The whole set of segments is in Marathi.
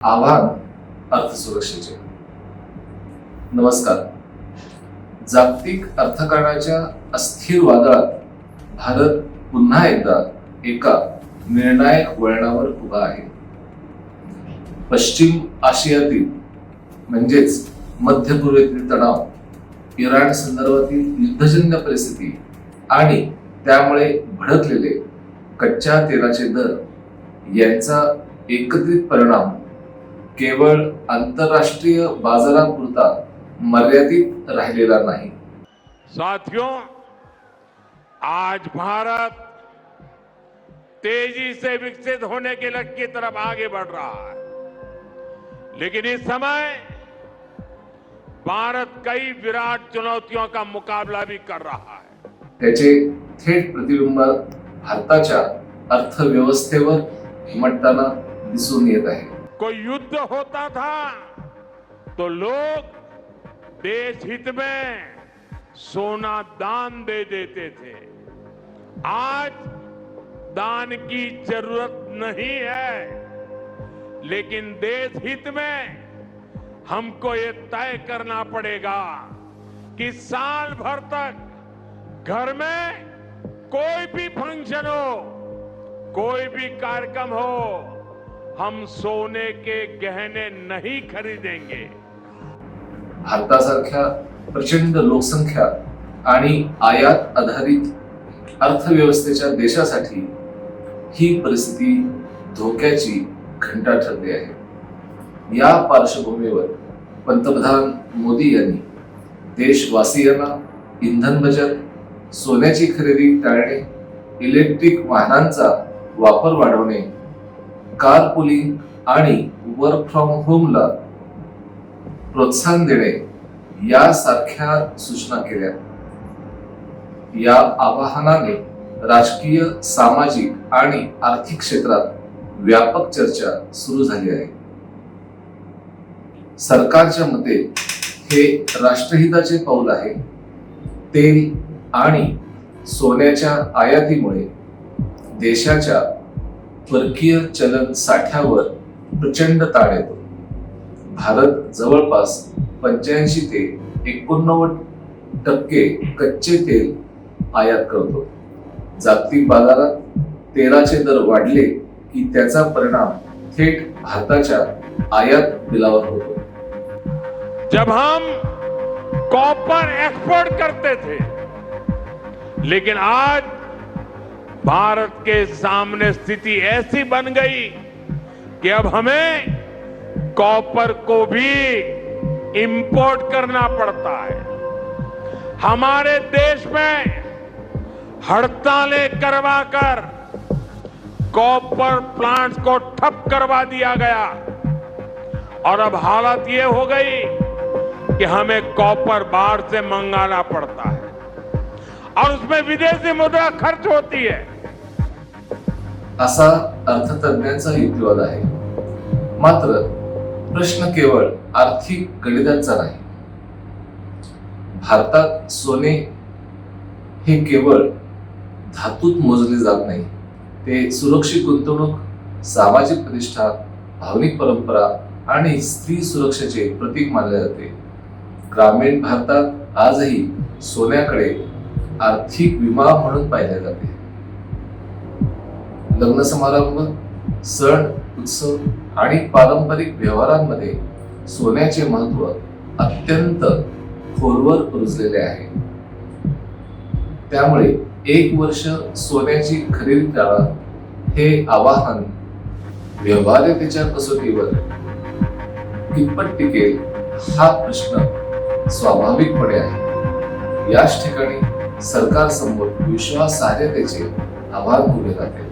आव्हान अर्थसुरक्षेचे. नमस्कार. जागतिक अर्थकारणाच्या अस्थिर वादळात भारत पुन्हा एकदा एका निर्णायक वळणावर उभा आहे. पश्चिम आशियातील म्हणजेच मध्य पूर्वेतील तणाव, इराण संदर्भातील युद्धजन्य परिस्थिती आणि त्यामुळे भडकलेले कच्च्या तेलाचे दर यांचा एकत्रित परिणाम केवळ आंतरराष्ट्रीय बाजारापुरता मर्यादित राहिलेला नाही. साथियों, आज भारत तेजी से विकसित होने के लक्ष्य की तरफ आगे बढ़ रहा है, लेकिन इस समय भारत कई विराट चुनौतियों का मुकाबला भी कर रहा है. त्याचे थेट प्रतिबिंब भारताच्या अर्थव्यवस्थेवर उमटताना दिसून येत आहे. कोई युद्ध होता था तो लोग देश हित में सोना दान दे देते थे. आज दान की जरूरत नहीं है, लेकिन देश हित में हमको ये तय करना पड़ेगा कि साल भर तक घर में कोई भी फंक्शन हो, कोई भी कार्यक्रम हो, हम सोने के गहने नहीं खरीदेंगे. भारतासारख्या प्रचंड लोकसंख्या आणि आयात आधारित अर्थव्यवस्थेच्या देशासाठी ही परिस्थिती धोक्याची घंटा ठरली आहे. या पार्श्वभूमीवर पंतप्रधान मोदी यांनी देशवासियांना इंधन बचत, सोन्याची खरेदी टाळणे, इलेक्ट्रिक वाहनांचा वापर वाढवणे, कार पुलिंग आणि वर्क फ्रॉम होमला प्रोत्साहन देणे यासारख्या सूचना केल्या. या आवाहनाने राजकीय, सामाजिक आणि आर्थिक क्षेत्रात व्यापक चर्चा सुरू झाली आहे. सरकारच्या मते हे राष्ट्रहिताचे पाऊल आहे. तेल आणि सोन्याच्या आयातीमुळे देशाच्या परकीय चलन साठ्यावर प्रचंड ताण येतो. भारत जवळपास 85 ते 89% कच्चे तेल आयात करतो. जागतिक बाजारात तेलाचे दर वाढले की त्याचा परिणाम थेट भारताच्या आयात बिलावर होतो. जब हम कॉपर एक्सपोर्ट करते थे, लेकिन आज भारत के सामने स्थिति ऐसी बन गई कि अब हमें कॉपर को भी इंपोर्ट करना पड़ता है. हमारे देश में हड़तालें करवाकर कॉपर प्लांट्स को ठप करवा दिया गया और अब हालत ये हो गई कि हमें कॉपर बाहर से मंगाना पड़ता है और उसमें विदेशी मुद्रा खर्च होती है. असा अर्थतज्ञांचा युक्तिवाद आहे. मात्र प्रश्न केवळ आर्थिक गणितांचा नाही. भारतात सोने हे केवळ धातूत मोजले जात नाही. ते सुरक्षित गुंतवणूक, सामाजिक प्रतिष्ठा, भावनिक परंपरा आणि स्त्री सुरक्षेचे प्रतीक मानले जाते. ग्रामीण भारतात आजही सोन्याकडे आर्थिक विमा म्हणून पाहिले जाते. लग्न समारंभ, सण, उत्सव आणि पारंपरिक व्यवहारांमध्ये सोन्याचे महत्त्व अत्यंत खोलवर रुजलेले आहे. त्यामुळे एक वर्ष सोन्याची खरेदी करा हे आवाहन व्यवहार्यतेच्या कसोटीवर कितपत टिकेल हा प्रश्न स्वाभाविकपणे आहे. याच ठिकाणी सरकारसमोर विश्वासार्हतेचे आव्हान उभे राहते.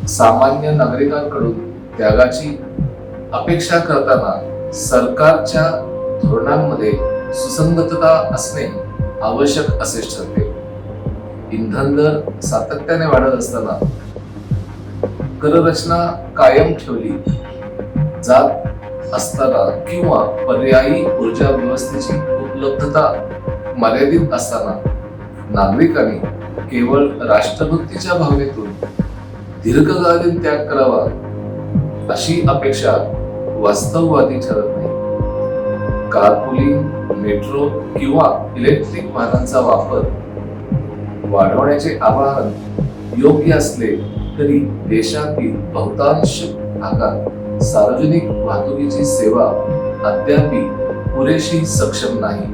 सामान्य नागरिकांकडून त्यागाची अपेक्षा करताना सरकारच्या धोरणांमध्ये सुसंगतता असणे आवश्यक असेच ठरते. इंधन दर सातत्याने वाढत असताना कररचना कायम ठेवली जात असताना किंवा पर्यायी ऊर्जा व्यवस्थेची उपलब्धता मर्यादित असताना नागरिकांनी केवळ राष्ट्रभक्तीच्या भावनेतून दीर्घकालीन त्याग करावा अशी अपेक्षा वास्तववादी ठरत नाही. कारपुलिंग, मेट्रो किंवा इलेक्ट्रिक वाहनांचा वापर वाढवण्याचे आवाहन योग्य असले तरी देशातील बहुतांश भागात सार्वजनिक वाहतुकीची सेवा अद्याप पुरेशी सक्षम नाही.